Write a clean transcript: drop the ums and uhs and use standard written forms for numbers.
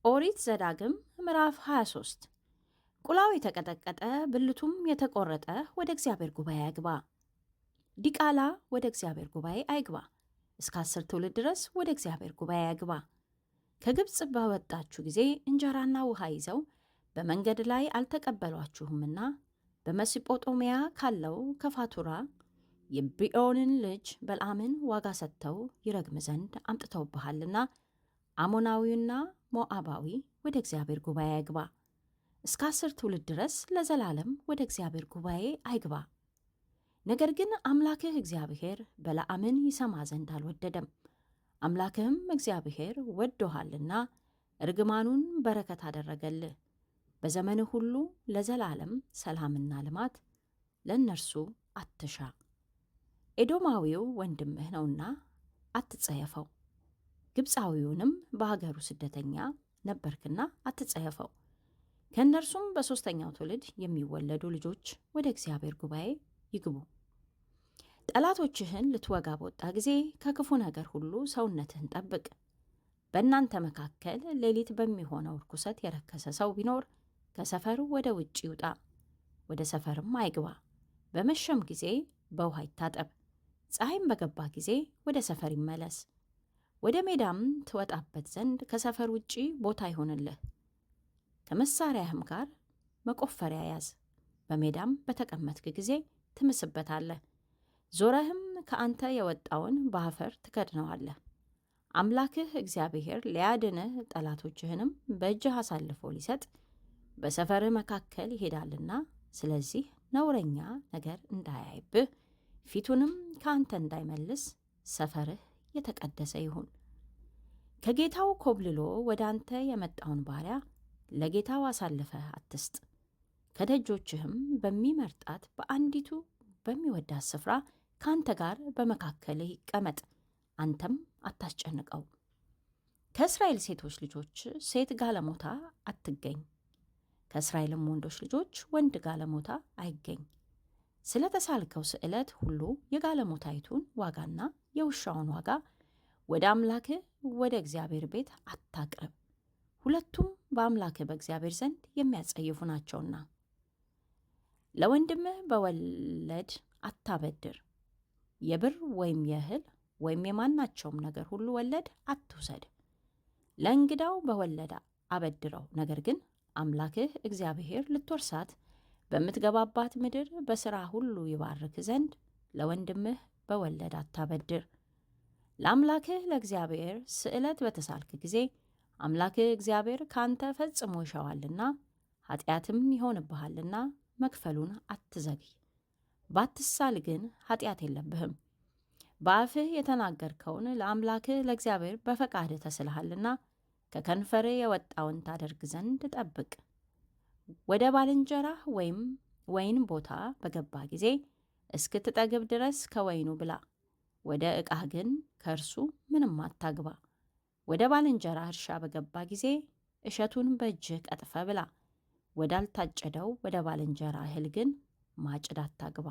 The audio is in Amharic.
ኦሪት ዘዳግም ምዕራፍ 23 ቁላው የተቀጠቀጠ ብልቱም የተቆረጠ ወደ እግዚአብሔር ጉባኤ አይግባ። ዲቃላ ወደ እግዚአብሔር ጉባኤ አይግባ። እስከ 10 ትውልድ ድረስ ወደ እግዚአብሔር ጉባኤ አይግባ። ከግብፅ በወጣችሁ ጊዜ እንጀራና ውሃ ይዘው በመንገድ ላይ አልተቀበሏችሁምና በመስጶጦሚያ ካለው ከፋቱራ የቢዖንን ልጅ በልዓምን ዋጋ ሰጥተው ይረግም ዘንድ አምጥተውብሃልና አሞናዊውና ሞዓባዊ ወደ እግዚአብሔር ጉባኤ አይግባ። እስከ 10 ትውልድ ድረስ ለዘላለም ወደ እግዚአብሔር ጉባኤ አይግባ። ነገር ግን አምላክህ እግዚአብሔር በለዓምን ይሰማ ዘንድ አልወደደም። አምላክህም እግዚአብሔር ወዶሃልና እርግማኑን በረከት አደረገልህ። በዘመንህ ሁሉ ለዘላለም ሰላምና ልማት ለእነርሱ አትሻ። ኤዶማዊው ወንድምህ ነውና አትጸየፈው። ግብፃዊውንም በሀገሩ ስደተኛ ነበርክና አትጸየፈው። ከእነርሱም በሦስተኛው ትውልድ የሚወለዱ ልጆች ወደ እግዚአብሔር ጉባኤ ይግቡ። ጠላቶችህን ልትወጋ በወጣ ጊዜ ከክፉ ነገር ሁሉ ሰውነትህን ጠብቅ። በእናንተ መካከል ሌሊት በሚሆነው ርኩሰት የረከሰ ሰው ቢኖር ከሰፈር ወደ ውጭ ይውጣ፣ ወደ ሰፈርም አይግባ። በመሸም ጊዜ በውሃ ይታጠብ፣ ፀሐይም በገባ ጊዜ ወደ ሰፈር ይመለስ። ወደ ሜዳም ትወጣበት ዘንድ ከሰፈር ውጪ ቦታ ይሆንልህ። ከመሳሪያህም ጋር መቆፈሪያ ያዝ። በሜዳም በተቀመጥክ ጊዜ ትምስበታለህ። ዞረህም ከአንተ የወጣውን በአፈር ትከድነዋለህ። አምላክህ እግዚአብሔር ሊያድንህ ጠላቶችህንም በእጅህ አሳልፎ ሊሰጥ በሰፈርህ መካከል ይሄዳልና፣ ስለዚህ ነውረኛ ነገር እንዳያይብህ ፊቱንም ከአንተ እንዳይመልስ ሰፈርህ የተቀደሰ ይሁን። ከጌታው ኮብልሎ ወደ አንተ የመጣውን ባሪያ ለጌታው አሳልፈህ አትስጥ። ከደጆችህም በሚመርጣት በአንዲቱ በሚወዳት ስፍራ ከአንተ ጋር በመካከልህ ይቀመጥ፣ አንተም አታስጨንቀው። ከእስራኤል ሴቶች ልጆች ሴት ጋለሞታ አትገኝ፣ ከእስራኤልም ወንዶች ልጆች ወንድ ጋለሞታ አይገኝ። ስለ ተሳልከው ስዕለት ሁሉ የጋለሞታይቱን ዋጋና የውሻውን ዋጋ ወደ አምላክህ ወደ እግዚአብሔር ቤት አታቅርብ፣ ሁለቱም በአምላክህ በእግዚአብሔር ዘንድ የሚያጸይፉ ናቸውና። ለወንድምህ በወለድ አታበድር። የብር ወይም የእህል ወይም የማናቸውም ነገር ሁሉ ወለድ አትውሰድ። ለእንግዳው በወለድ አበድረው፣ ነገር ግን አምላክህ እግዚአብሔር ልትወርሳት በምትገባባት ምድር በሥራ ሁሉ ይባርክ ዘንድ ለወንድምህ በወለድ አታበድር። ለአምላክህ ለእግዚአብሔር ስዕለት በተሳልክ ጊዜ አምላክህ እግዚአብሔር ካንተ ፈጽሞ ይሻዋልና ኃጢአትም ይሆንብሃልና መክፈሉን አትዘግይ። ባትሳል ግን ኃጢአት የለብህም። በአፍህ የተናገርከውን ለአምላክህ ለእግዚአብሔር በፈቃድህ ተስልሃልና ከከንፈርህ የወጣውን ታደርግ ዘንድ ጠብቅ። ወደ ባልንጀራህ ወይም ወይን ቦታ በገባ ጊዜ እስክትጠግብ ድረስ ከወይኑ ብላ፣ ወደ ዕቃህ ግን ከእርሱ ምንም አታግባ። ወደ ባልንጀራህ እርሻ በገባ ጊዜ እሸቱን በእጅህ ቀጥፈ ብላ፣ ወዳልታጨደው ወደ ባልንጀራ እህል ግን ማጭድ አታግባ።